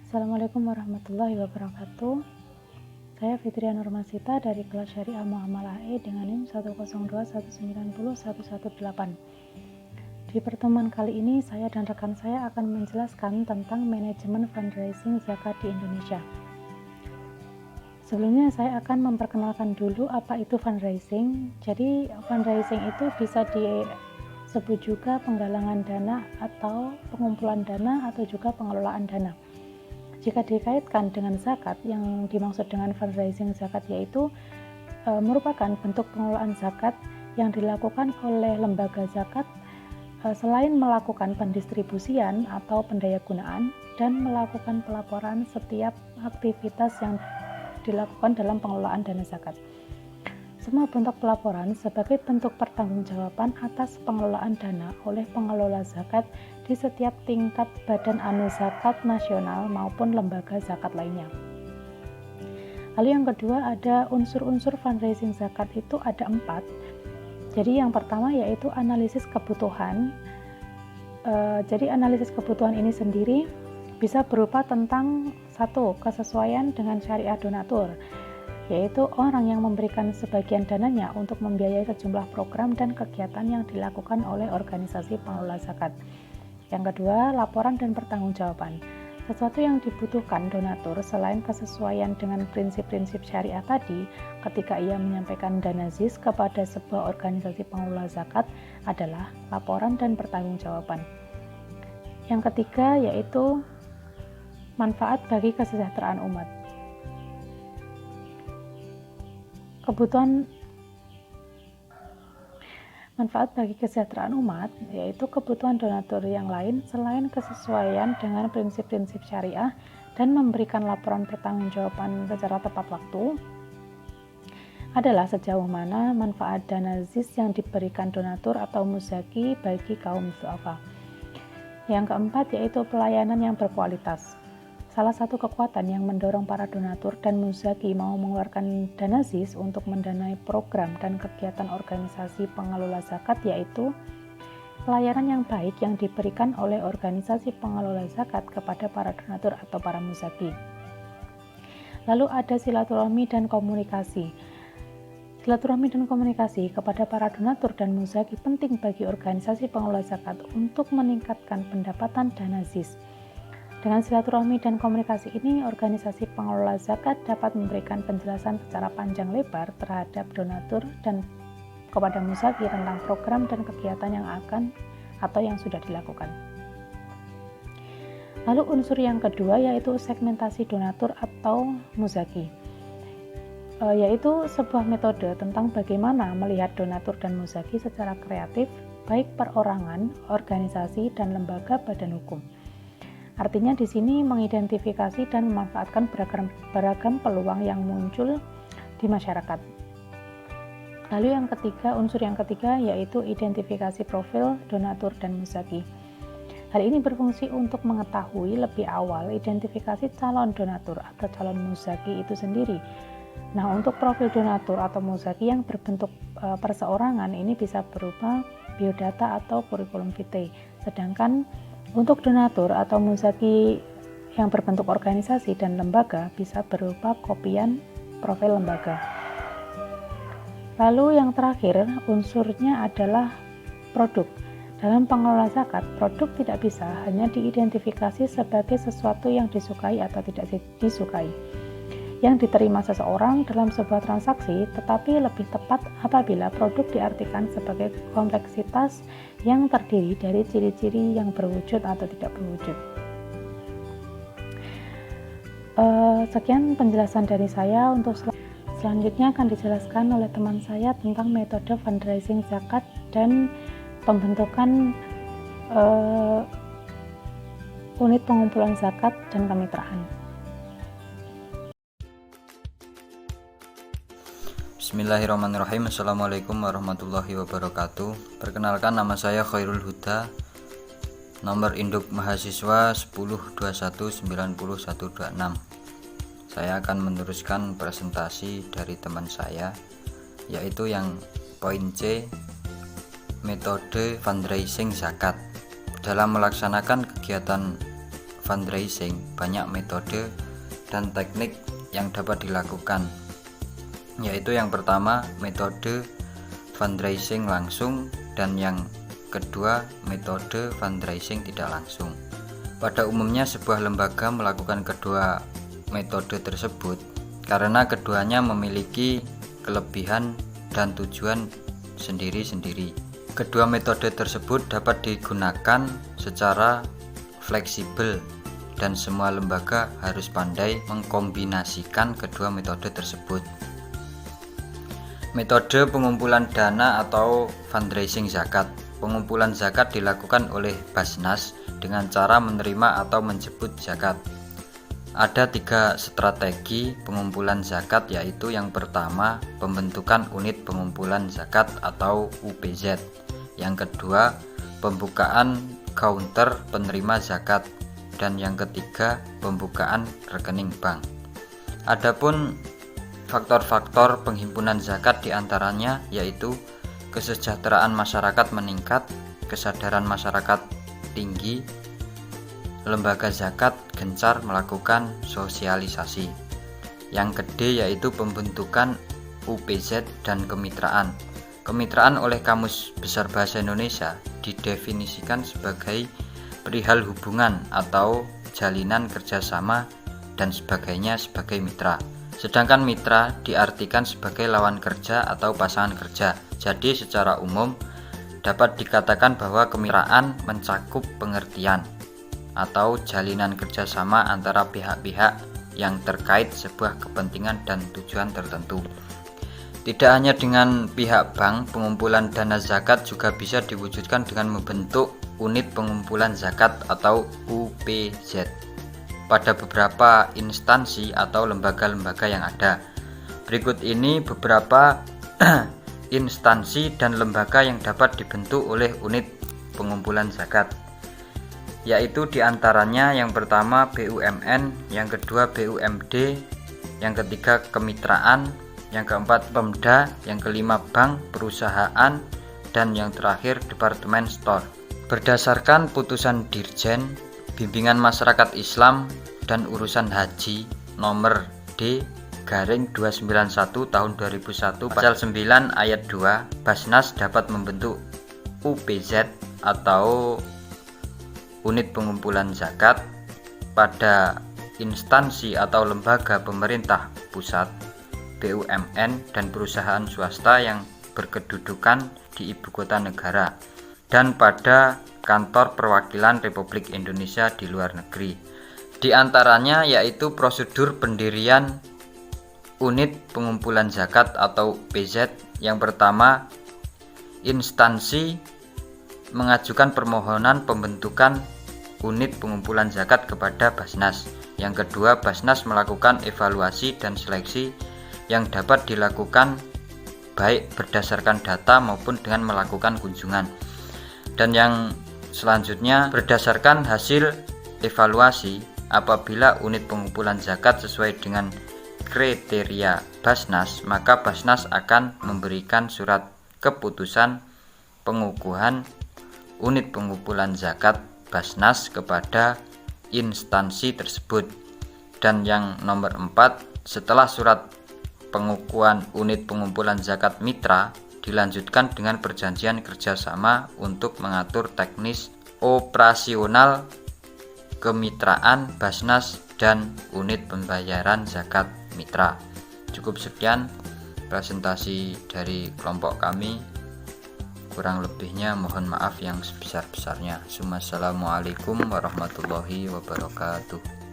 Assalamualaikum warahmatullahi wabarakatuh. Saya Fitria Nurmasita dari kelas Syariah Muamalah AE dengan NIM 102190118. Di pertemuan kali ini saya dan rekan saya akan menjelaskan tentang manajemen fundraising zakat di Indonesia. Sebelumnya saya akan memperkenalkan dulu apa itu fundraising. Jadi fundraising itu bisa disebut juga penggalangan dana atau pengumpulan dana atau juga pengelolaan dana. Jika dikaitkan dengan zakat, yang dimaksud dengan fundraising zakat yaitu merupakan bentuk pengelolaan zakat yang dilakukan oleh lembaga zakat selain melakukan pendistribusian atau pendayagunaan dan melakukan pelaporan setiap aktivitas yang dilakukan dalam pengelolaan dana zakat. Semua bentuk pelaporan sebagai bentuk pertanggungjawaban atas pengelolaan dana oleh pengelola zakat di setiap tingkat badan anu zakat nasional maupun lembaga zakat lainnya. Lalu yang kedua, ada unsur-unsur fundraising zakat itu ada 4. Jadi yang pertama yaitu analisis kebutuhan. Jadi analisis kebutuhan ini sendiri bisa berupa tentang 1. Kesesuaian dengan syariah donatur, yaitu orang yang memberikan sebagian dananya untuk membiayai sejumlah program dan kegiatan yang dilakukan oleh organisasi pengelola zakat. Yang kedua, laporan dan pertanggungjawaban. Sesuatu yang dibutuhkan donatur selain kesesuaian dengan prinsip-prinsip syariah tadi ketika ia menyampaikan dana ZIS kepada sebuah organisasi pengelola zakat adalah laporan dan pertanggungjawaban. Yang ketiga yaitu manfaat bagi kesejahteraan umat. Manfaat bagi kesejahteraan umat yaitu kebutuhan donatur yang lain selain kesesuaian dengan prinsip-prinsip syariah dan memberikan laporan pertanggungjawaban secara tepat waktu adalah sejauh mana manfaat dana ZIS yang diberikan donatur atau muzaki bagi kaum du'afa. Yang keempat yaitu pelayanan yang berkualitas. Salah satu kekuatan yang mendorong para donatur dan muzaki mau mengeluarkan dana ZIS untuk mendanai program dan kegiatan organisasi pengelola zakat yaitu pelayanan yang baik yang diberikan oleh organisasi pengelola zakat kepada para donatur atau para muzaki. Lalu ada silaturahmi dan komunikasi. Silaturahmi dan komunikasi kepada para donatur dan muzaki penting bagi organisasi pengelola zakat untuk meningkatkan pendapatan dana ZIS. Dengan silaturahmi dan komunikasi ini, organisasi pengelola zakat dapat memberikan penjelasan secara panjang lebar terhadap donatur dan kepada muzaki tentang program dan kegiatan yang akan atau yang sudah dilakukan. Lalu unsur yang kedua yaitu segmentasi donatur atau muzaki, yaitu sebuah metode tentang bagaimana melihat donatur dan muzaki secara kreatif, baik perorangan, organisasi, dan lembaga badan hukum. Artinya di sini mengidentifikasi dan memanfaatkan beragam peluang yang muncul di masyarakat. Lalu unsur yang ketiga yaitu identifikasi profil donatur dan muzaki. Hal ini berfungsi untuk mengetahui lebih awal identifikasi calon donatur atau calon muzaki itu sendiri. Nah, untuk profil donatur atau muzaki yang berbentuk perseorangan ini bisa berupa biodata atau kurikulum vitae. Sedangkan untuk donatur atau muzaki yang berbentuk organisasi dan lembaga bisa berupa kopian profil lembaga. Lalu yang terakhir unsurnya adalah produk. Dalam pengelola zakat, produk tidak bisa hanya diidentifikasi sebagai sesuatu yang disukai atau tidak disukai, yang diterima seseorang dalam sebuah transaksi, tetapi lebih tepat apabila produk diartikan sebagai kompleksitas yang terdiri dari ciri-ciri yang berwujud atau tidak berwujud. Sekian penjelasan dari saya. Untuk selanjutnya akan dijelaskan oleh teman saya tentang metode fundraising zakat dan pembentukan unit pengumpulan zakat dan kemitraan. Bismillahirrahmanirrahim. Assalamualaikum warahmatullahi wabarakatuh. Perkenalkan, nama saya Khairul Huda. Nomor induk mahasiswa 10219126. Saya akan meneruskan presentasi dari teman saya, yaitu yang poin C, metode fundraising zakat. Dalam melaksanakan kegiatan fundraising banyak metode dan teknik yang dapat dilakukan, yaitu yang pertama metode fundraising langsung dan yang kedua metode fundraising tidak langsung. Pada umumnya sebuah lembaga melakukan kedua metode tersebut karena keduanya memiliki kelebihan dan tujuan sendiri-sendiri. Kedua metode tersebut dapat digunakan secara fleksibel dan semua lembaga harus pandai mengkombinasikan kedua metode tersebut. Metode pengumpulan dana atau fundraising zakat. Pengumpulan zakat dilakukan oleh Basnas dengan cara menerima atau menjemput zakat. Ada 3 strategi pengumpulan zakat, yaitu yang pertama pembentukan unit pengumpulan zakat atau UPZ, yang kedua pembukaan counter penerima zakat, dan yang ketiga pembukaan rekening bank. Adapun faktor-faktor penghimpunan zakat diantaranya yaitu kesejahteraan masyarakat meningkat, kesadaran masyarakat tinggi, lembaga zakat gencar melakukan sosialisasi. Yang gede yaitu pembentukan UPZ dan kemitraan. Kemitraan oleh Kamus Besar Bahasa Indonesia didefinisikan sebagai perihal hubungan atau jalinan kerjasama dan sebagainya sebagai mitra. Sedangkan mitra diartikan sebagai lawan kerja atau pasangan kerja. Jadi secara umum dapat dikatakan bahwa kemitraan mencakup pengertian atau jalinan kerjasama antara pihak-pihak yang terkait sebuah kepentingan dan tujuan tertentu. Tidak hanya dengan pihak bank, pengumpulan dana zakat juga bisa diwujudkan dengan membentuk unit pengumpulan zakat atau UPZ pada beberapa instansi atau lembaga-lembaga yang ada. Berikut ini beberapa instansi dan lembaga yang dapat dibentuk oleh unit pengumpulan zakat, yaitu diantaranya yang pertama BUMN, yang kedua BUMD, yang ketiga kemitraan, yang keempat Pemda, yang kelima bank, perusahaan, dan yang terakhir departemen store. Berdasarkan putusan Dirjen Bimbingan Masyarakat Islam dan Urusan Haji nomor D/291 tahun 2001 pasal 9 ayat 2, Basnas dapat membentuk UPZ atau unit pengumpulan zakat pada instansi atau lembaga pemerintah pusat, BUMN, dan perusahaan swasta yang berkedudukan di ibu kota negara dan pada kantor perwakilan Republik Indonesia di luar negeri. Di antaranya yaitu prosedur pendirian unit pengumpulan zakat atau PZ. Yang pertama, instansi mengajukan permohonan pembentukan unit pengumpulan zakat kepada Basnas. Yang kedua, Basnas melakukan evaluasi dan seleksi yang dapat dilakukan baik berdasarkan data maupun dengan melakukan kunjungan. Dan yang selanjutnya, berdasarkan hasil evaluasi, apabila unit pengumpulan zakat sesuai dengan kriteria Basnas, maka Basnas akan memberikan surat keputusan pengukuhan unit pengumpulan zakat Basnas kepada instansi tersebut. Dan yang nomor 4, setelah surat pengukuhan unit pengumpulan zakat mitra, dilanjutkan dengan perjanjian kerjasama untuk mengatur teknis operasional kemitraan Basnas dan unit pembayaran zakat mitra. Cukup sekian presentasi dari kelompok kami. Kurang lebihnya mohon maaf yang sebesar-besarnya. Assalamualaikum warahmatullahi wabarakatuh.